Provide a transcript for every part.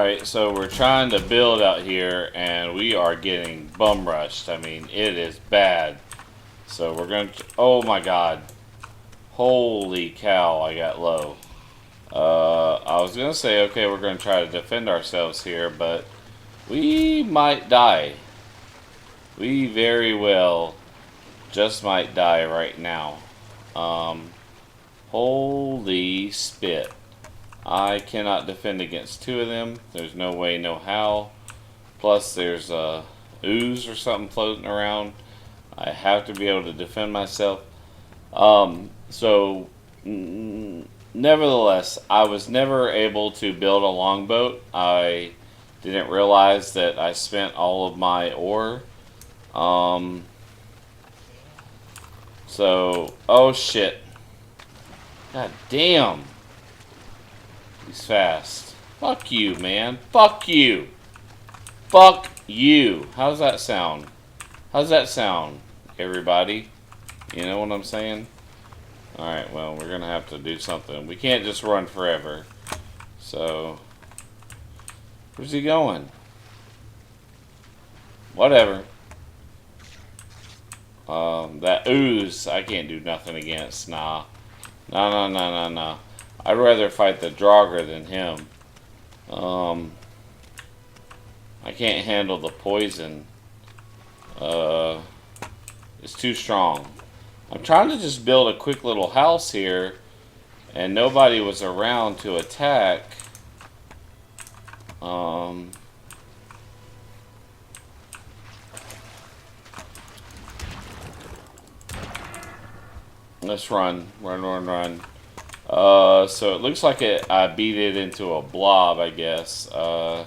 Alright, so we're trying to build out here, and we are getting bum rushed. I mean, it is bad. So we're going to... Oh my god. Holy cow, I got low. I was going to say, okay, we're going to try to defend ourselves here, but we might die. We very well just might die right now. Holy spit. I cannot defend against two of them. There's no way, no how. Plus, there's a ooze or something floating around. I have to be able to defend myself. Nevertheless, I was never able to build a longboat. I didn't realize that I spent all of my ore. Oh shit. God damn. He's fast. Fuck you, man. Fuck you. Fuck you. How's that sound? How's that sound, everybody? You know what I'm saying? Alright, well, we're gonna have to do something. We can't just run forever. So, where's he going? Whatever. That ooze, I can't do nothing against. Nah. Nah. I'd rather fight the Draugr than him. I can't handle the poison. It's too strong. I'm trying to just build a quick little house here, and nobody was around to attack. Let's run. Run. So it looks like I beat it into a blob, I guess. So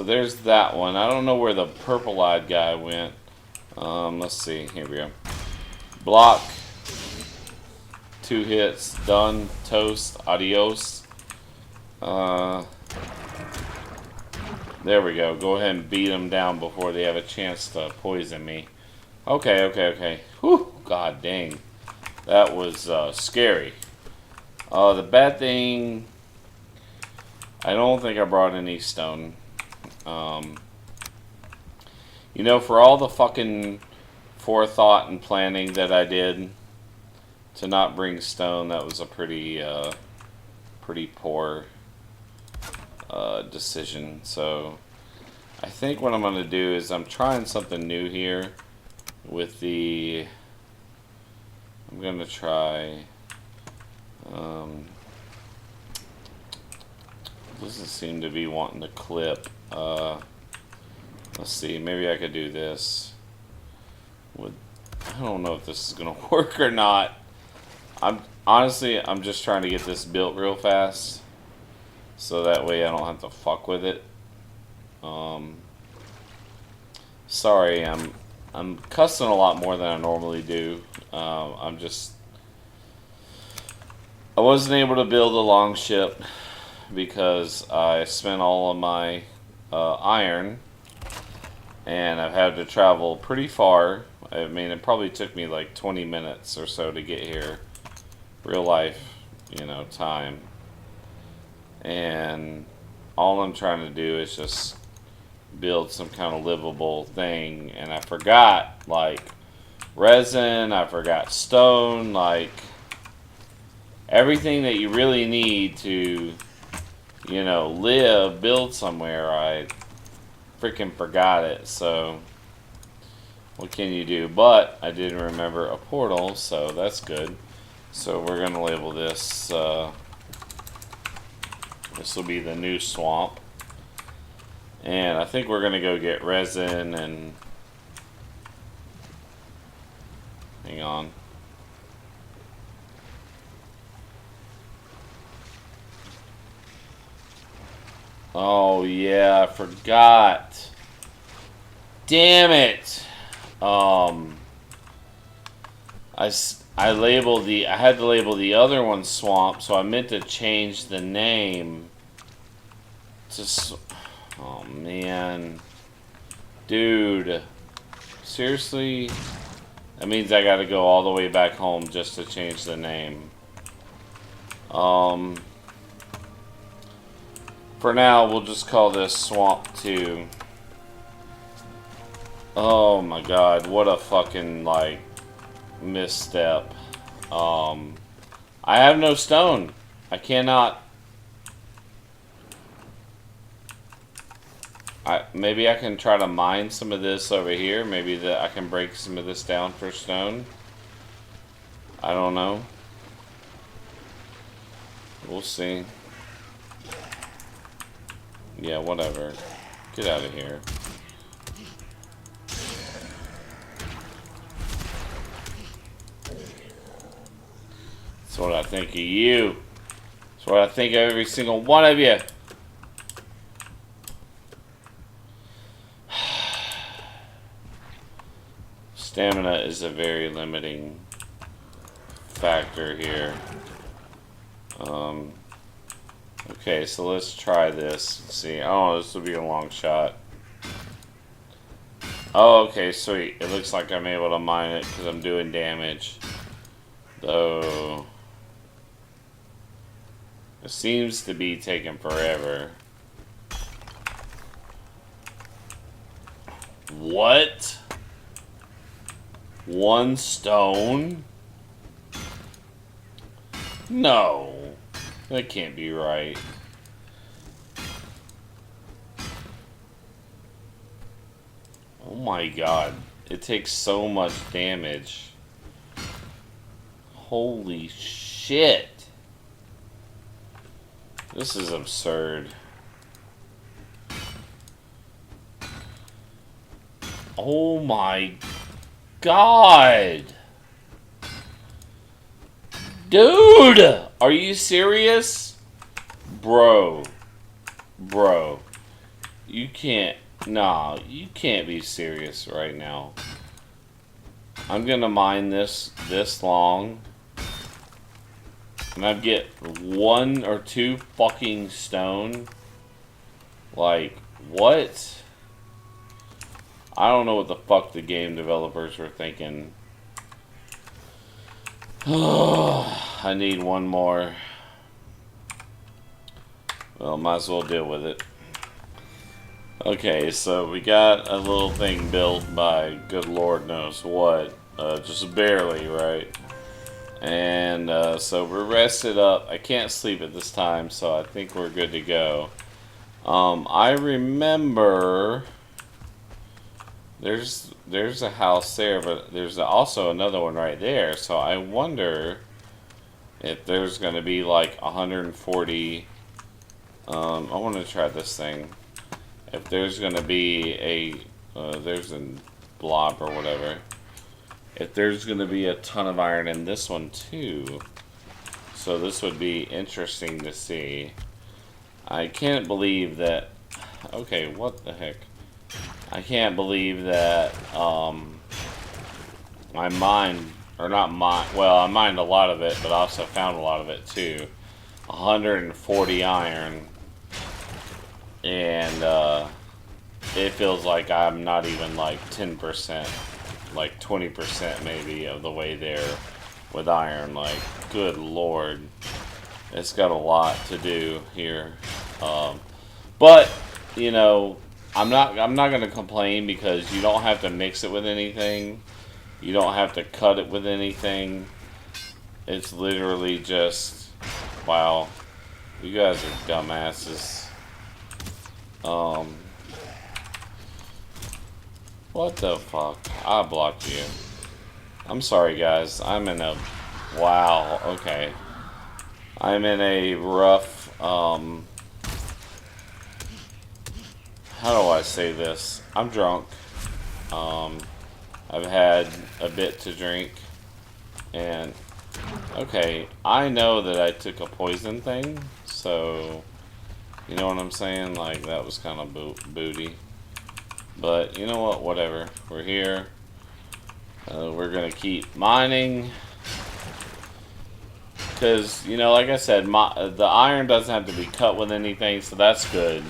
there's that one. I don't know where the purple-eyed guy went. Let's see. Here we go. Block. 2 hits. Done. Toast. Adios. There we go. Go ahead and beat them down before they have a chance to poison me. Okay. Whew. God dang. That was scary. The bad thing... I don't think I brought any stone. You know, for all the fucking forethought and planning that I did to not bring stone, that was a pretty poor decision. So I think what I'm going to do is I'm trying something new here with the... I'm going to try... doesn't seem to be wanting to clip. Let's see, maybe I could do this. I don't know if this is gonna work or not. Honestly, I'm just trying to get this built real fast, so that way I don't have to fuck with it. Sorry, I'm cussing a lot more than I normally do. I wasn't able to build a long ship because I spent all of my iron, and I've had to travel pretty far. I mean, it probably took me like 20 minutes or so to get here. Real life, you know, time. And all I'm trying to do is just build some kind of livable thing. And I forgot, like, resin, I forgot stone, like, everything that you really need to, you know, build somewhere. I freaking forgot it, so what can you do? But I did remember a portal, so that's good. So we're gonna label this, this will be the new swamp. And I think we're gonna go get resin and, hang on. Oh yeah, I forgot. Damn it. I had to label the other one swamp, so I meant to change the name to, oh man. Dude. Seriously? That means I gotta go all the way back home just to change the name. For now, we'll just call this Swamp 2. Oh my god, what a fucking, like, misstep. I have no stone. I cannot... maybe I can try to mine some of this over here. Maybe that I can break some of this down for stone. I don't know. We'll see. Yeah, whatever. Get out of here. That's what I think of you. That's what I think of every single one of you. Stamina is a very limiting factor here. Okay, so let's try this. Let's see. Oh, this will be a long shot. Oh, okay, sweet. It looks like I'm able to mine it because I'm doing damage. Though it seems to be taking forever. What? 1 stone? No. That can't be right. Oh my god. It takes so much damage. Holy shit. This is absurd. Oh my god. Dude! Are you serious? Bro. You can't... Nah, you can't be serious right now. I'm gonna mine this long. And I get 1 or 2 fucking stone. Like, what? I don't know what the fuck the game developers were thinking. I need 1 more. Well, might as well deal with it. Okay, so we got a little thing built by good lord knows what. Just barely, right? And so we're rested up. I can't sleep at this time, so I think we're good to go. I remember there's a house there, but there's also another one right there. So I wonder if there's going to be like 140. I want to try this thing. If there's going to be there's a blob or whatever. If there's going to be a ton of iron in this one too. So this would be interesting to see. I can't believe that... Okay, what the heck? I can't believe that I mined... Or not mine... Well, I mined a lot of it, but I also found a lot of it too. 140 iron. And it feels like I'm not even like 10%. Like 20% maybe of the way there with iron. Like, good lord, it's got a lot to do here. But you know, I'm not gonna complain because you don't have to mix it with anything. You don't have to cut it with anything. It's literally just, wow, you guys are dumbasses. What the fuck? I blocked you. I'm sorry, guys. I'm in a... Wow, okay. I'm in a rough, how do I say this? I'm drunk. I've had a bit to drink. And, okay, I know that I took a poison thing. So, you know what I'm saying? Like, that was kind of booty. But, you know what? Whatever. We're here. We're going to keep mining. Because, you know, like I said, the iron doesn't have to be cut with anything, so that's good.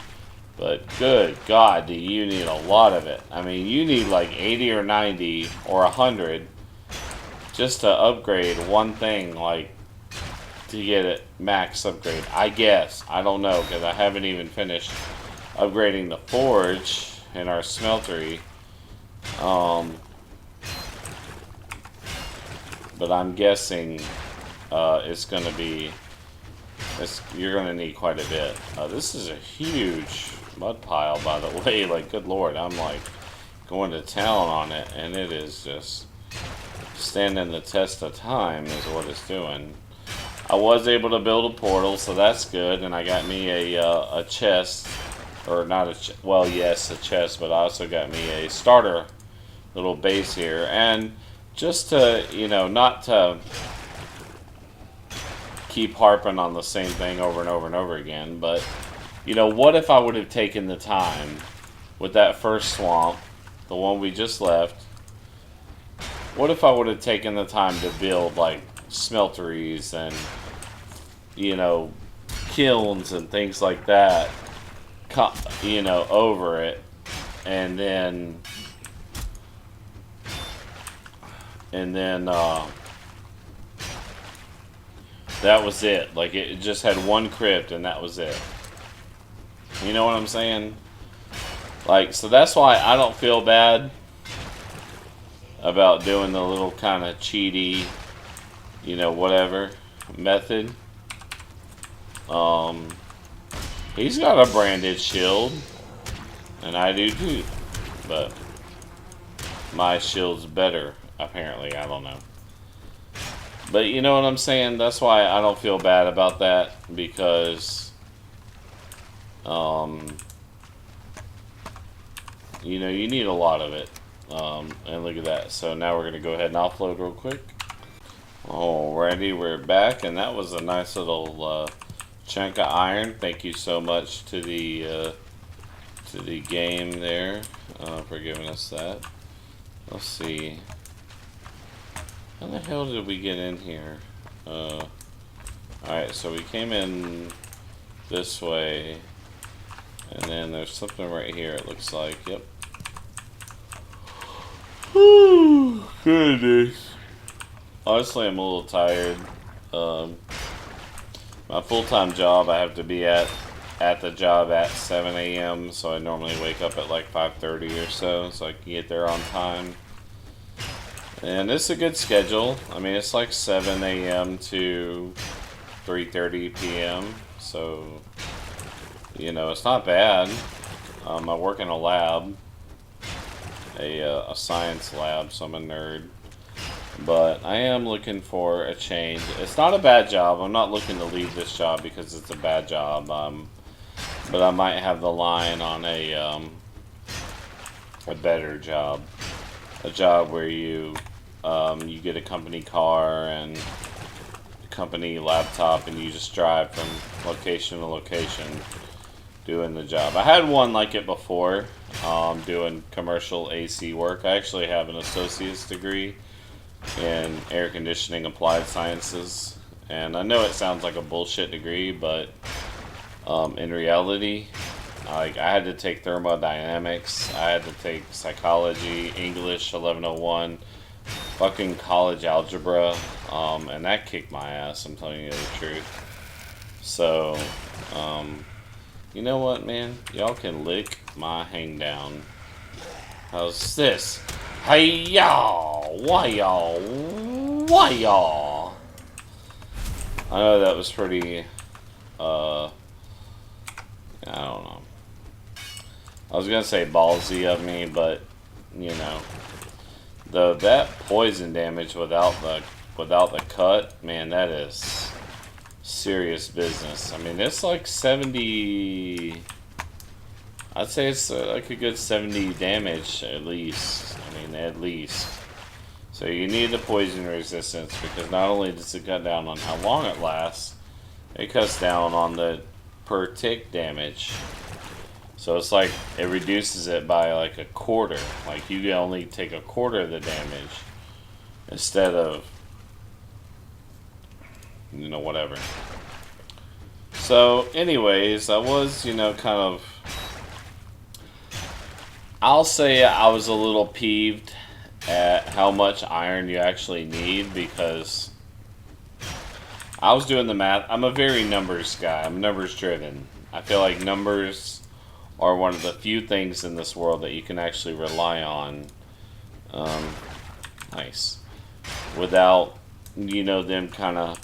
But, good God, do you need a lot of it. I mean, you need like 80 or 90 or 100 just to upgrade one thing. Like, to get it max upgrade. I guess. I don't know, because I haven't even finished upgrading the forge in our smeltery. But I'm guessing it's going to be... you're going to need quite a bit. This is a huge mud pile, by the way. Like, good lord, I'm like going to town on it, and it is just standing the test of time is what it's doing. I was able to build a portal, so that's good, and I got me a chest, or not a well, yes, a chest, but I also got me a starter little base here, and just to, you know, not to keep harping on the same thing over and over and over again, but, you know, what if I would have taken the time with that first swamp, the one we just left, what if I would have taken the time to build, like, smelteries and, you know, kilns and things like that, you know, over it, and then that was it. Like, it just had one crypt and that was it. You know what I'm saying? Like, so that's why I don't feel bad about doing the little kind of cheaty, you know, whatever method. He's got a branded shield, and I do too, but my shield's better, apparently. I don't know. But you know what I'm saying? That's why I don't feel bad about that, because you know, you need a lot of it. And look at that. So now we're going to go ahead and offload real quick. Alrighty, we're back, and that was a nice little chunk of iron. Thank you so much to the game there for giving us that. Let's see. How the hell did we get in here? Alright, so we came in this way, and then there's something right here, it looks like. Yep. Goodness. Honestly, I'm a little tired. My full-time job, I have to be at the job at 7 a.m. So I normally wake up at like 5:30 or so I can get there on time. And it's a good schedule. I mean, it's like 7 a.m. to 3:30 p.m. So, you know, it's not bad. I work in a lab, a science lab, so I'm a nerd. But I am looking for a change. It's not a bad job. I'm not looking to leave this job because it's a bad job. But I might have the line on a better job. A job where you get a company car and a company laptop, and you just drive from location to location doing the job. I had one like it before, doing commercial AC work. I actually have an associate's degree in air conditioning applied sciences, and I know it sounds like a bullshit degree, but in reality, like, I had to take thermodynamics, I had to take psychology, English 1101, fucking college algebra, and that kicked my ass, I'm telling you the truth. So, you know what, man? Y'all can lick my hang down. How's this? Hey y'all! Why y'all? Why y'all? I know that was pretty, I don't know. I was gonna say ballsy of me, but you know, that poison damage without the cut, man, that is serious business. I mean, it's like 70. I'd say it's like a good 70 damage at least. I mean, at least. So you need the poison resistance, because not only does it cut down on how long it lasts, it cuts down on the per tick damage. So it's like it reduces it by like a quarter. Like, you can only take a quarter of the damage instead of, you know, whatever. So anyways, I was, you know, kind of, I'll say I was a little peeved at how much iron you actually need, because I was doing the math. I'm a very numbers guy. I'm numbers driven. I feel like numbers are one of the few things in this world that you can actually rely on. Um, nice. Without, them kind of,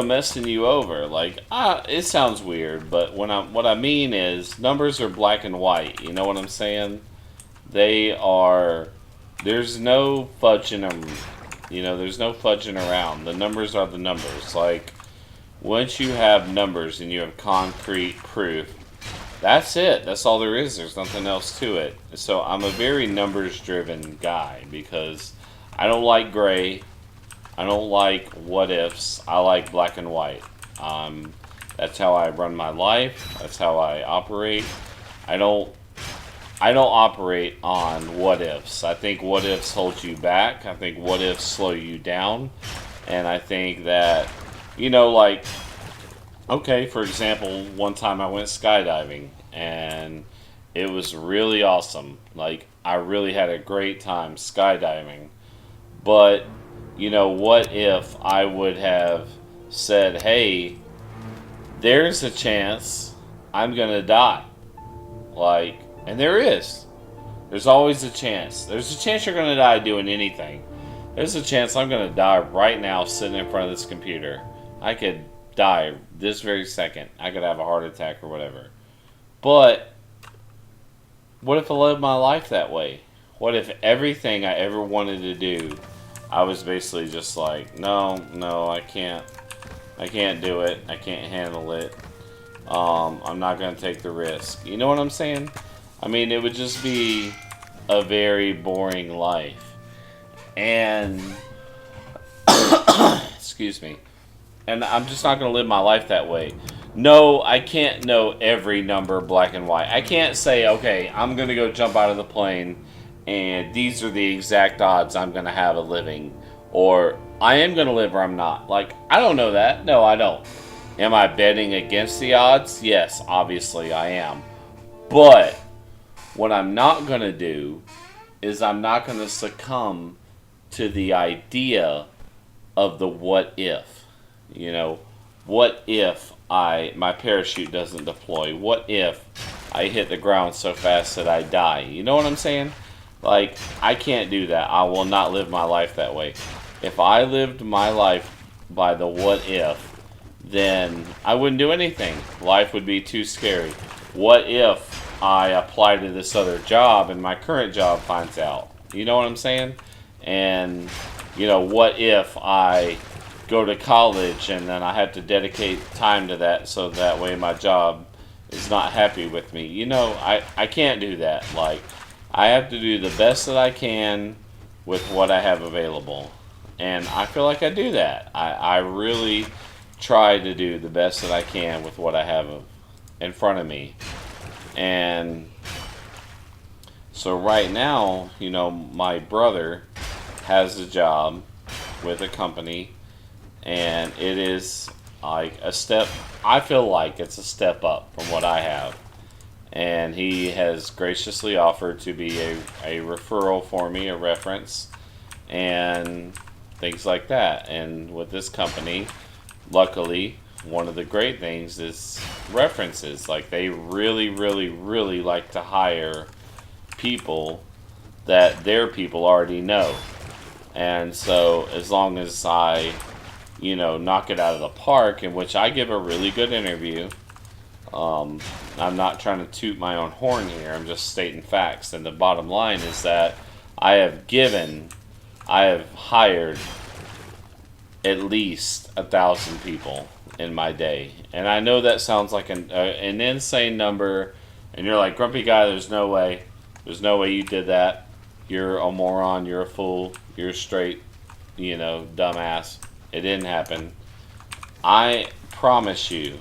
messing you over. Like, it sounds weird, but what I mean is numbers are black and white. You know what I'm saying? They are. There's no fudging them. There's no fudging around. The numbers are the numbers. Like, once you have numbers and you have concrete proof, that's it. That's all there is. There's nothing else to it. So I'm a very numbers-driven guy because I don't like gray. I don't like what ifs. I like black and white. That's how I run my life. That's how I operate. I don't operate on what ifs. I think what ifs hold you back. I think what ifs slow you down. And I think that, like, okay, for example, one time I went skydiving and it was really awesome. Like, I really had a great time skydiving. But, what if I would have said, hey, there's a chance I'm going to die? Like, and there is. There's always a chance. There's a chance you're going to die doing anything. There's a chance I'm going to die right now sitting in front of this computer. I could die this very second. I could have a heart attack or whatever. But what if I lived my life that way? What if everything I ever wanted to do, I was basically just like, no, I can't do it. I can't handle it. I'm not going to take the risk. You know what I'm saying? I mean, it would just be a very boring life. And, excuse me. And I'm just not going to live my life that way. No, I can't know every number black and white. I can't say, okay, I'm going to go jump out of the plane and these are the exact odds I'm going to have a living. Or I am going to live or I'm not. Like, I don't know that. No, I don't. Am I betting against the odds? Yes, obviously I am. But what I'm not going to do is I'm not going to succumb to the idea of the what if. What if my parachute doesn't deploy? What if I hit the ground so fast that I die? You know what I'm saying? Like, I can't do that. I will not live my life that way. If I lived my life by the what if, then I wouldn't do anything. Life would be too scary. What if I apply to this other job and my current job finds out? You know what I'm saying? And, what if I go to college and then I have to dedicate time to that so that way my job is not happy with me? I can't do that. Like, I have to do the best that I can with what I have available. And I feel like I do that. I really try to do the best that I can with what I have in front of me. And so right now, my brother has a job with a company, and it is like a step, I feel like it's a step up from what I have. And he has graciously offered to be a referral for me, a reference, and things like that. And with this company, luckily, one of the great things is references. Like, they really, really, really like to hire people that their people already know. And so as long as I, knock it out of the park, in which I give a really good interview, I'm not trying to toot my own horn here, I'm just stating facts. And the bottom line is that I have hired at least 1,000 people in my day. And I know that sounds like an insane number, and you're like, grumpy guy, there's no way you did that. You're a moron, you're a fool, you're a straight, dumbass. It didn't happen. I promise you,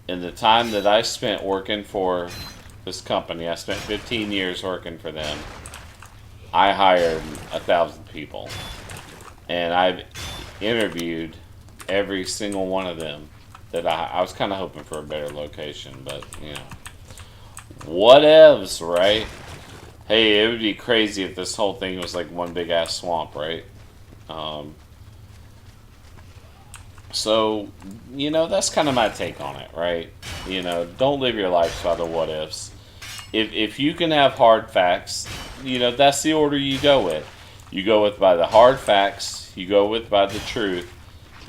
in the time that I spent working for this company, I spent 15 years working for them, I hired 1,000 people. And I've interviewed every single one of them that I was kind of hoping for a better location, but, whatevs, right? Hey, it would be crazy if this whole thing was like one big ass swamp, right? Um, so, that's kind of my take on it, right? Don't live your life by the what ifs. If you can have hard facts, that's the order you go with. You go with by the hard facts, you go with by the truth,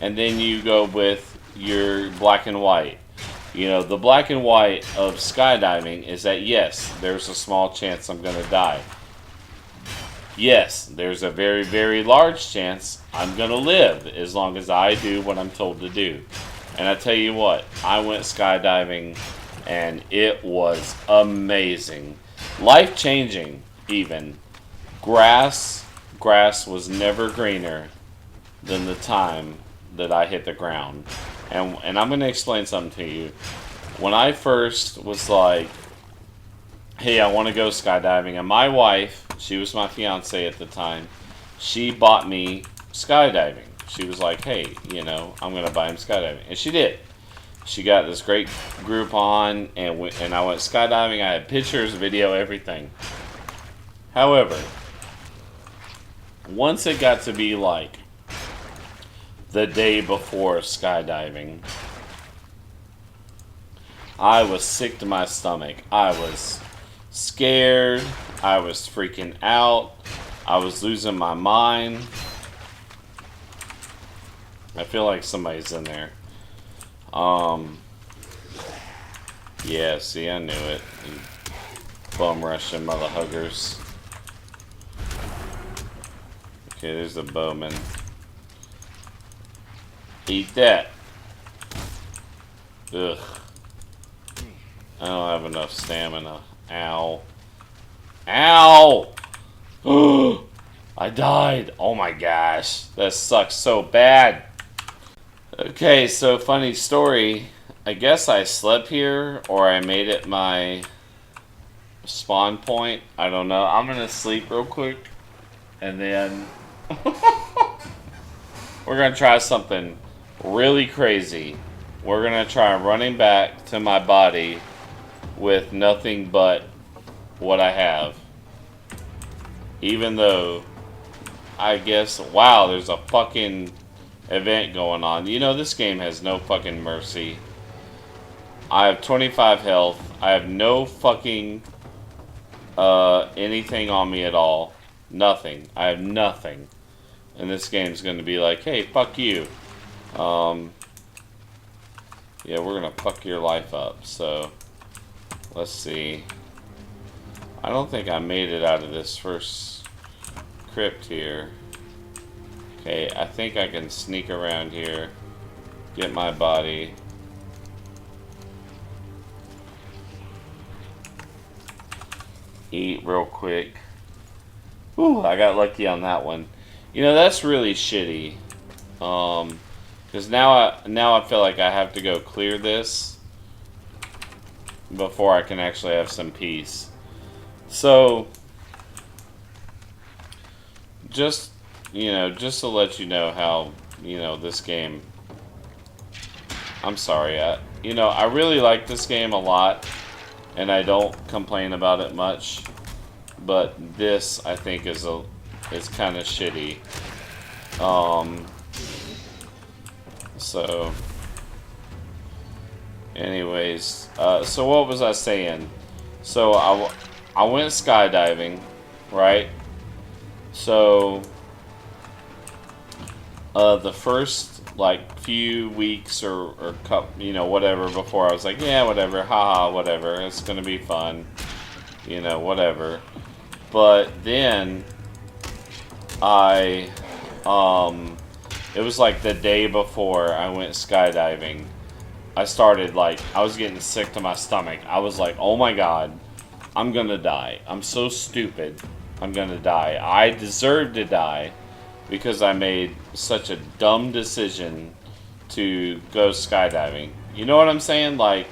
and then you go with your black and white. The black and white of skydiving is that yes, there's a small chance I'm going to die. Yes, there's a very, very large chance I'm going to live as long as I do what I'm told to do. And I tell you what, I went skydiving and it was amazing. Life-changing, even. Grass was never greener than the time that I hit the ground. And I'm going to explain something to you. When I first was like, hey, I want to go skydiving, and my wife, she was my fiance at the time, she bought me skydiving. She was like, hey, I'm going to buy him skydiving. And she did. She got this great Groupon, and I went skydiving. I had pictures, video, everything. However, once it got to be like the day before skydiving, I was sick to my stomach. I was scared. I was freaking out. I was losing my mind. I feel like somebody's in there. Yeah, see, I knew it. You bum rushing mother huggers. Okay, there's a bowman. Eat that. Ugh. I don't have enough stamina. Ow. Ow! I died. Oh my gosh. That sucks so bad. Okay, so funny story. I guess I slept here or I made it my spawn point. I don't know. I'm gonna sleep real quick and then we're gonna try something really crazy. We're gonna try running back to my body with nothing but what I have. Even though I guess, wow, there's a fucking event going on. This game has no fucking mercy. I have 25 health. I have no fucking anything on me at all. Nothing. I have nothing. And this game's gonna be like, hey, fuck you. Yeah, we're gonna fuck your life up. So let's see. I don't think I made it out of this first crypt here. Okay, I think I can sneak around here, get my body. Eat real quick. Ooh, I got lucky on that one. That's really shitty. Because now I feel like I have to go clear this before I can actually have some peace. So, just to let you know how, this game, I'm sorry, I really like this game a lot, and I don't complain about it much, but this, I think, is kind of shitty. So, anyways, so what was I saying? So, I went skydiving, right? So, the first few weeks or whatever before, I was like, yeah, whatever, haha, whatever, it's gonna be fun, whatever. But then it was like the day before I went skydiving, I started I was getting sick to my stomach. I was like, oh my god, I'm gonna die. I'm so stupid. I'm gonna die. I deserve to die because I made such a dumb decision to go skydiving. You know what I'm saying? I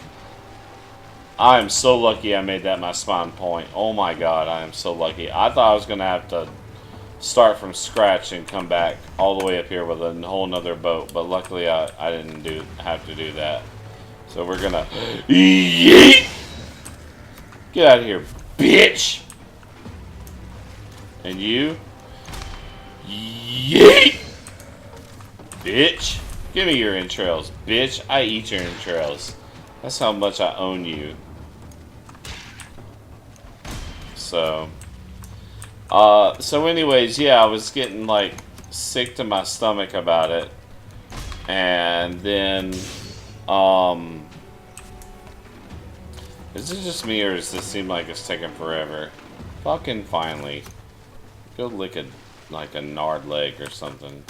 am so lucky I made that my spawn point. Oh my god, I am so lucky. I thought I was gonna have to start from scratch and come back all the way up here with a whole nother boat, but luckily I didn't have to do that. So we're gonna yeet! Get out of here, bitch! And you? Yeet! Bitch. Give me your entrails, bitch. I eat your entrails. That's how much I own you. So anyways, yeah, I was getting like sick to my stomach about it. And then is it just me or does this seem like it's taking forever? Fucking finally. Go lick a like a nard leg or something.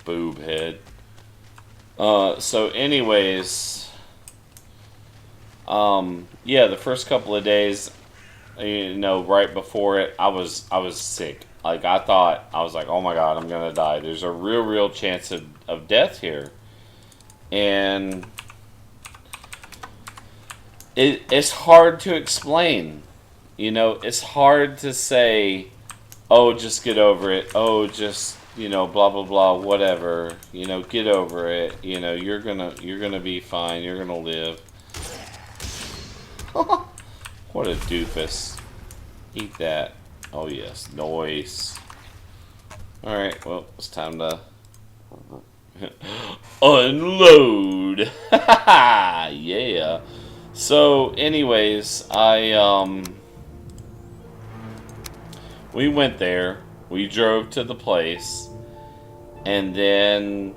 Boob head. So anyways, yeah, the first couple of days, you know, right before it, I was sick. Like I was like, oh my god, I'm gonna die. There's a real chance of death here, and it's hard to explain. You know, it's hard to say, oh, just get over it. Oh, just, you know, blah blah blah, whatever. You know, get over it. You know, you're gonna be fine. You're gonna live. What a doofus. Eat that. Oh yes, noise. Alright, well, it's time to unload. Yeah. So anyways, we went there, we drove to the place, and then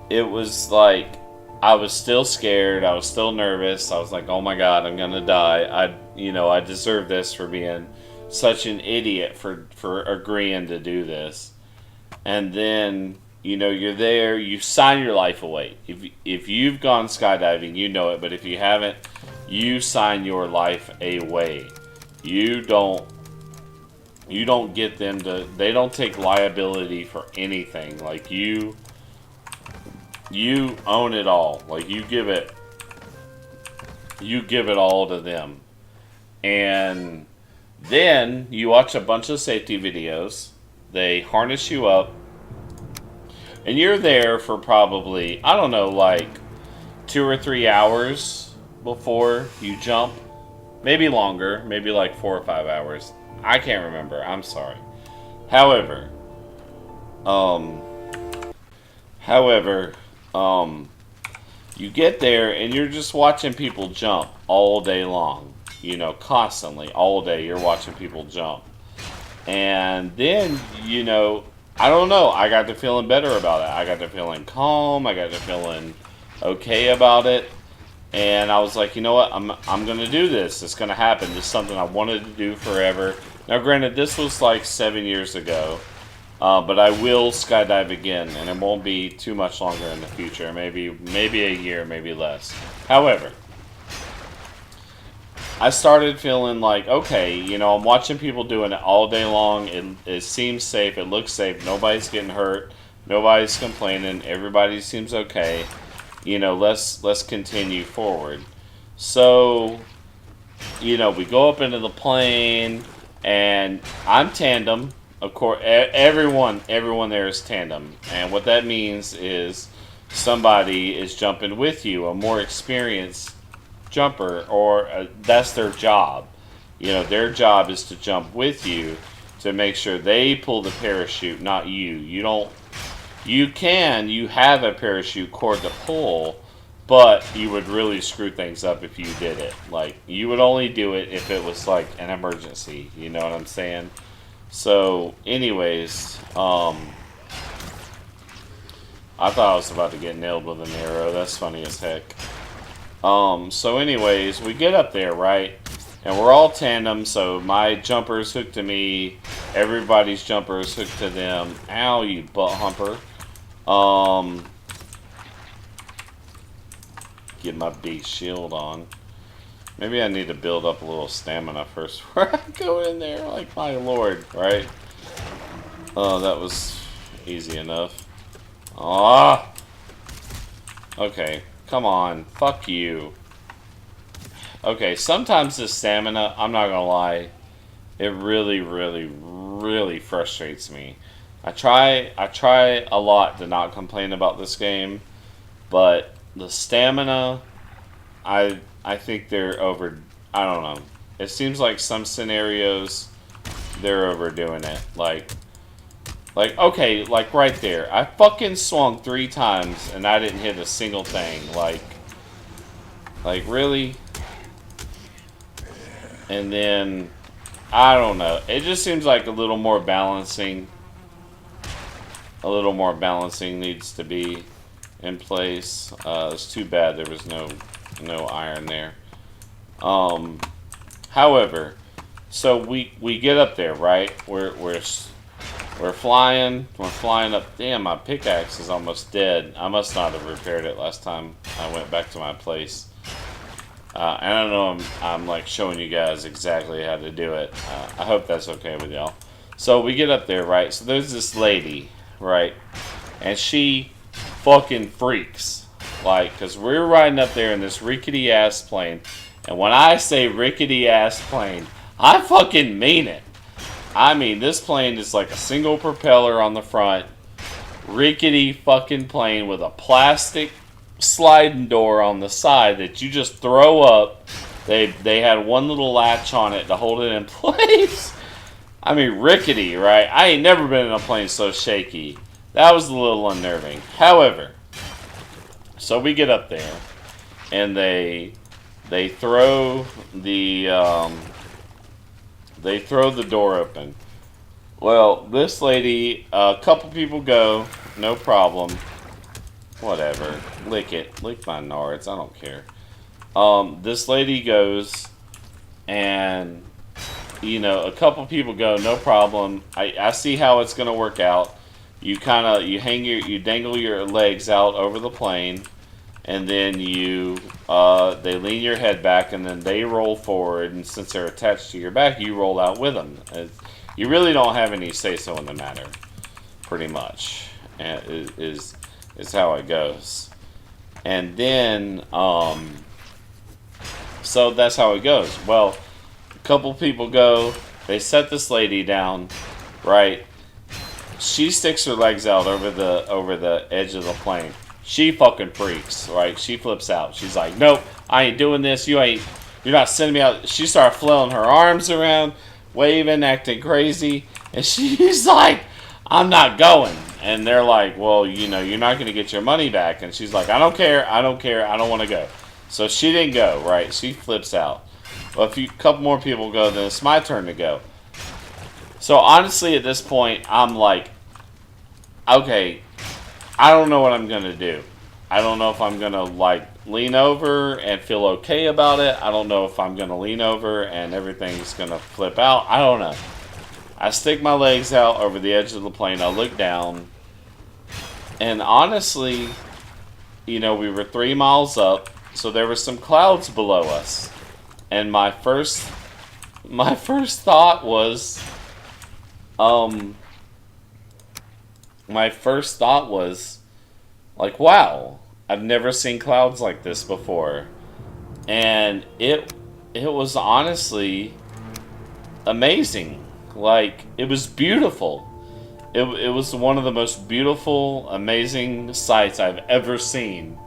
it was like I was still scared, I was still nervous. I was like, oh my god, I'm gonna die. I deserve this for being such an idiot for agreeing to do this. And then, you know, you're there, you sign your life away. If you've gone skydiving, you know it, but if you haven't, you sign your life away. You don't get them to, they don't take liability for anything. Like you own it all. Like you give it all to them. And then you watch a bunch of safety videos. They harness you up. And you're there for probably, I don't know, like 2 or 3 hours before you jump. Maybe longer, maybe like 4 or 5 hours. I can't remember. I'm sorry. However, you get there and you're just watching people jump all day long. You know, constantly, all day, you're watching people jump. And then, you know, I don't know, I got to feeling better about it. I got to feeling calm. I got to feeling okay about it. And I was like, you know what, I'm going to do this. It's going to happen. This is something I wanted to do forever. Now, granted, this was like 7 years ago. But I will skydive again, and it won't be too much longer in the future. Maybe a year, maybe less. However, I started feeling like, okay, you know, I'm watching people doing it all day long. It seems safe. It looks safe. Nobody's getting hurt. Nobody's complaining. Everybody seems okay. You know, let's continue forward. So, you know, we go up into the plane, and I'm tandem. Of course, everyone there is tandem. And what that means is somebody is jumping with you, a more experienced jumper, or that's their job. You know, their job is to jump with you to make sure they pull the parachute, not you. You have a parachute cord to pull, but you would really screw things up if you did it. Like, you would only do it if it was like an emergency. You know what I'm saying? So, anyways, I thought I was about to get nailed with an arrow. That's funny as heck. So anyways, we get up there, right? And we're all tandem, so my jumper's hooked to me. Everybody's jumper is hooked to them. Ow, you butt humper. Get my big shield on. Maybe I need to build up a little stamina first before I go in there. Like, my lord, right? Oh, that was easy enough. Ah! Okay, come on. Fuck you. Okay, sometimes the stamina, I'm not gonna lie, it really frustrates me. I try a lot to not complain about this game, but the stamina, I think they're over. I don't know. It seems like some scenarios they're overdoing it. Like, okay, like right there. I fucking swung 3 times and I didn't hit a single thing. Like really? And then, I don't know. It just seems like a little more balancing. A little more balancing needs to be in place. It's too bad there was no iron there. However, so we get up there, right? We're flying. We're flying up. Damn, my pickaxe is almost dead. I must not have repaired it last time I went back to my place. And I know I'm like showing you guys exactly how to do it. I hope that's okay with y'all. So we get up there, right? So there's this lady, right? And she fucking freaks. Like, because we're riding up there in this rickety ass plane. And when I say rickety ass plane, I fucking mean it. I mean, this plane is like a single propeller on the front. Rickety fucking plane with a plastic sliding door on the side that you just throw up. They had one little latch on it to hold it in place. I mean, rickety, right? I ain't never been in a plane so shaky. That was a little unnerving. However, so we get up there, and they throw the door open. Well, this lady, a couple people go, no problem. Whatever. Lick it. Lick my nards. I don't care. This lady goes, and, you know, a couple people go, no problem. I see how it's going to work out. You you dangle your legs out over the plane, and then they lean your head back, and then they roll forward, and since they're attached to your back, you roll out with them. You really don't have any say-so in the matter, pretty much, is how it goes. And then, so that's how it goes. Well, a couple people go, they set this lady down, right? She sticks her legs out over the edge of the plane. She fucking freaks, right? She flips out. She's like, nope, I ain't doing this. You're not sending me out. She started flailing her arms around, waving, acting crazy. And she's like, I'm not going. And they're like, well, you know, you're not going to get your money back. And she's like, I don't care. I don't want to go. So she didn't go, right? She flips out. Well, if a couple more people go, then it's my turn to go. So honestly, at this point, I'm like, okay, I don't know what I'm going to do. I don't know if I'm going to, like, lean over and feel okay about it. I don't know if I'm going to lean over and everything's going to flip out. I don't know. I stick my legs out over the edge of the plane. I look down. And honestly, you know, we were 3 miles up, so there were some clouds below us. And my first thought was, like, wow, I've never seen clouds like this before. And it was honestly amazing. Like, it was beautiful. It was one of the most beautiful, amazing sights I've ever seen.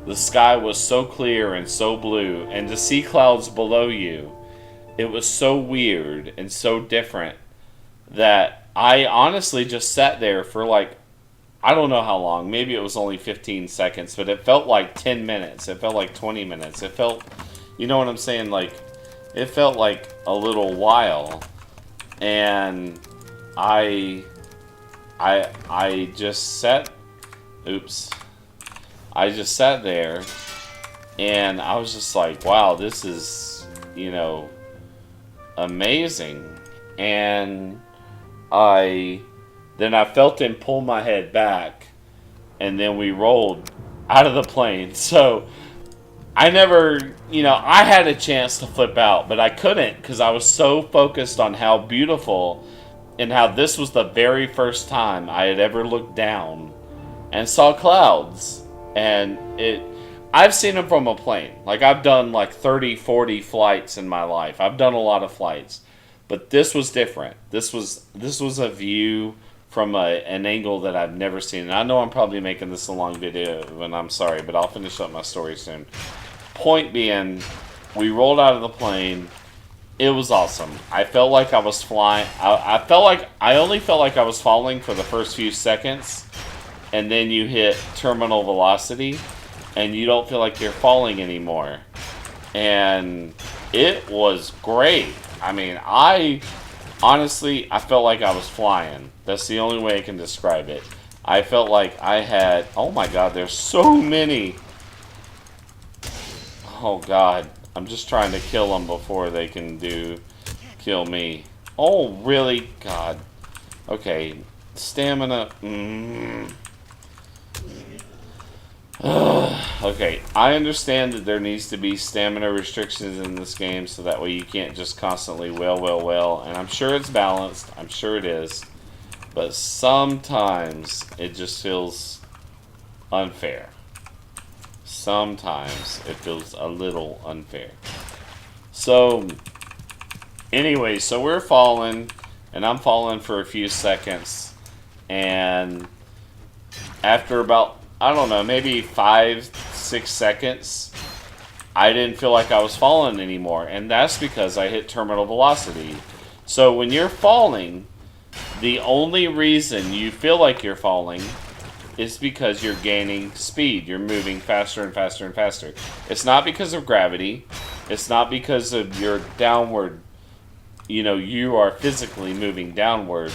The sky was so clear and so blue, and to see clouds below you, it was so weird and so different that I honestly just sat there for like, I don't know how long. Maybe it was only 15 seconds, but it felt like 10 minutes. It felt like 20 minutes. It felt, you know what I'm saying? Like, it felt like a little while. And I just sat, I just sat there, and I was just like, wow, this is, you know, amazing. And then I felt him pull my head back, and then we rolled out of the plane. So I never, you know, I had a chance to flip out, but I couldn't because I was so focused on how beautiful and how this was the very first time I had ever looked down and saw clouds. And I've seen them from a plane. Like, I've done like 30, 40 flights in my life. I've done a lot of flights. But this was different. This was a view from an angle that I've never seen. And I know I'm probably making this a long video, and I'm sorry, but I'll finish up my story soon. Point being, we rolled out of the plane, It was awesome. I felt like I was flying. I only felt like I was falling for the first few seconds, and then you hit terminal velocity, and you don't feel like you're falling anymore. And it was great. I mean, honestly, I felt like I was flying. That's the only way I can describe it. I felt like I had, oh my god, there's so many. Oh god, I'm just trying to kill them before they can kill me. Oh, really? God. Okay, stamina. Okay, I understand that there needs to be stamina restrictions in this game so that way you can't just constantly well, and I'm sure it's balanced, I'm sure it is, but sometimes it just feels unfair. Sometimes it feels a little unfair. So, anyway, so we're falling, and I'm falling for a few seconds, and after about, I don't know, maybe 5-6 seconds, I didn't feel like I was falling anymore. And that's because I hit terminal velocity. So when you're falling, the only reason you feel like you're falling is because you're gaining speed. You're moving faster and faster and faster. It's not because of gravity. It's not because of your downward, you are physically moving downward.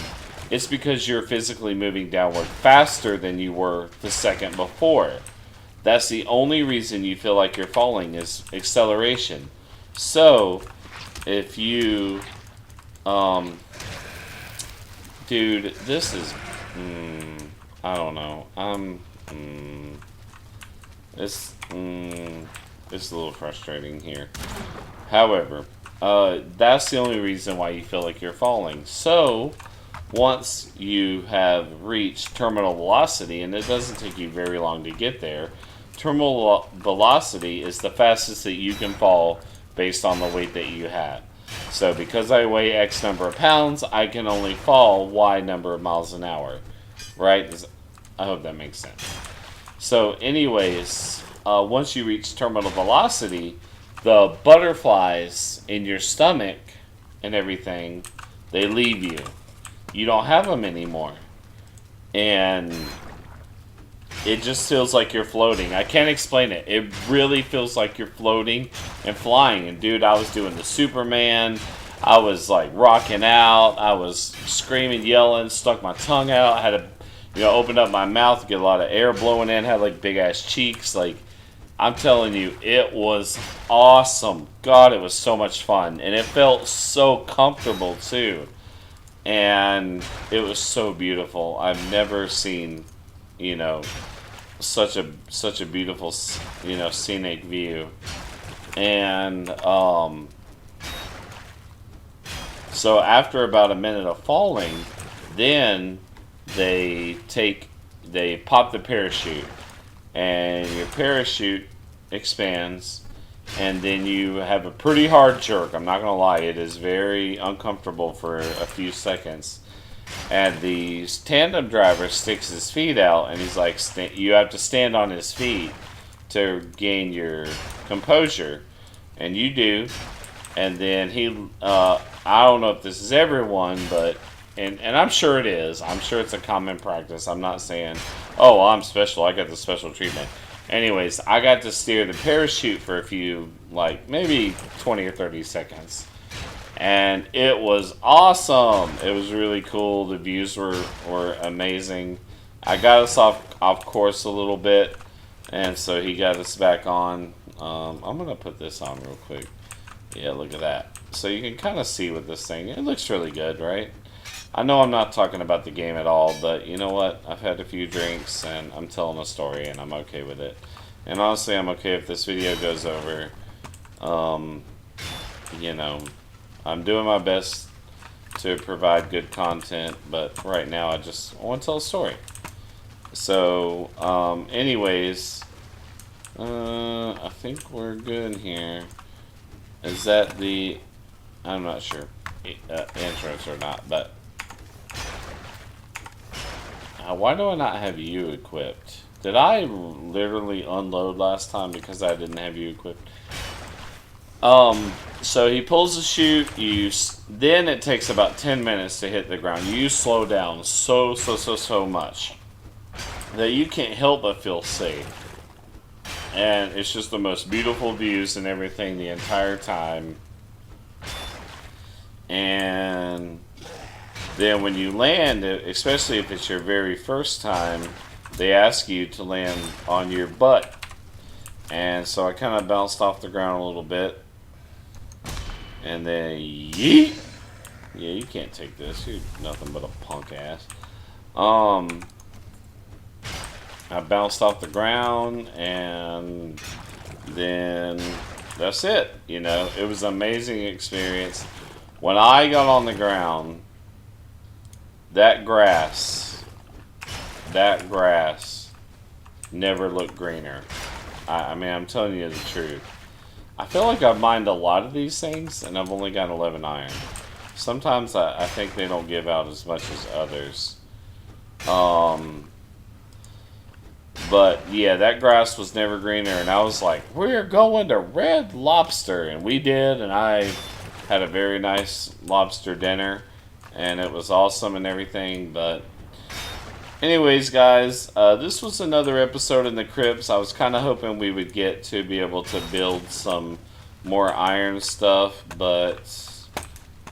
It's because you're physically moving downward faster than you were the second before. That's the only reason you feel like you're falling is acceleration. So, if you, dude, this is, I don't know. It's a little frustrating here. However, that's the only reason why you feel like you're falling. So, once you have reached terminal velocity, and it doesn't take you very long to get there, terminal velocity is the fastest that you can fall based on the weight that you have. So because I weigh X number of pounds, I can only fall Y number of miles an hour. Right? I hope that makes sense. So anyways, once you reach terminal velocity, the butterflies in your stomach and everything, they leave you. You don't have them anymore. And it just feels like you're floating. I can't explain it. It really feels like you're floating and flying. And dude, I was doing the Superman. I was like rocking out. I was screaming, yelling, stuck my tongue out. I had to, open up my mouth to get a lot of air blowing in. Had like big ass cheeks. Like, I'm telling you, it was awesome. God, it was so much fun. And it felt so comfortable too. And it was so beautiful. I've never seen, such a beautiful, scenic view. And so after about a minute of falling, then they pop the parachute, and your parachute expands. And then you have a pretty hard jerk. I'm not going to lie. It is very uncomfortable for a few seconds. And the tandem driver sticks his feet out, and he's like, you have to stand on his feet to gain your composure. And you do. And then I don't know if this is everyone, but, and I'm sure it is. I'm sure it's a common practice. I'm not saying, oh, I'm special. I got the special treatment. Anyways, I got to steer the parachute for a few, maybe 20 or 30 seconds. And it was awesome. It was really cool. The views were amazing. I got us off course a little bit, and so he got us back on. I'm going to put this on real quick. Yeah, look at that. So you can kind of see with this thing. It looks really good, right? I know I'm not talking about the game at all, but you know what? I've had a few drinks, and I'm telling a story, and I'm okay with it. And honestly, I'm okay if this video goes over. I'm doing my best to provide good content, but right now I want to tell a story. So, anyways, I think we're good here. Is that I'm not sure, entrance or not, but why do I not have you equipped? Did I literally unload last time because I didn't have you equipped? So he pulls the chute. Then it takes about 10 minutes to hit the ground. You slow down so much that you can't help but feel safe. And it's just the most beautiful views and everything the entire time. And then when you land, especially if it's your very first time, they ask you to land on your butt. And so I kind of bounced off the ground a little bit. And then, yeet! Yeah, you can't take this. You're nothing but a punk ass. I bounced off the ground, and then that's it. You know, it was an amazing experience. When I got on the ground, that grass never looked greener. I mean, I'm telling you the truth. I feel like I've mined a lot of these things, and I've only got 11 iron. Sometimes I think they don't give out as much as others. But yeah, that grass was never greener, and I was like, we're going to Red Lobster, and we did, and I had a very nice lobster dinner, and it was awesome and everything. But anyways, guys, this was another episode in the crypts. I was kind of hoping we would get to be able to build some more iron stuff, but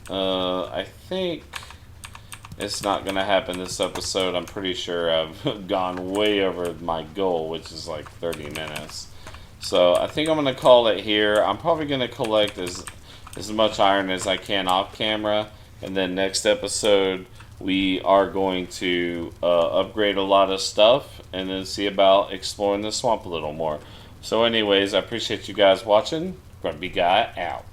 I think it's not going to happen this episode. I'm pretty sure I've gone way over my goal, which is like 30 minutes. So I think I'm going to call it here. I'm probably going to collect as much iron as I can off camera, and then next episode we are going to upgrade a lot of stuff and then see about exploring the swamp a little more. So anyways, I appreciate you guys watching. Grumpy Guy out.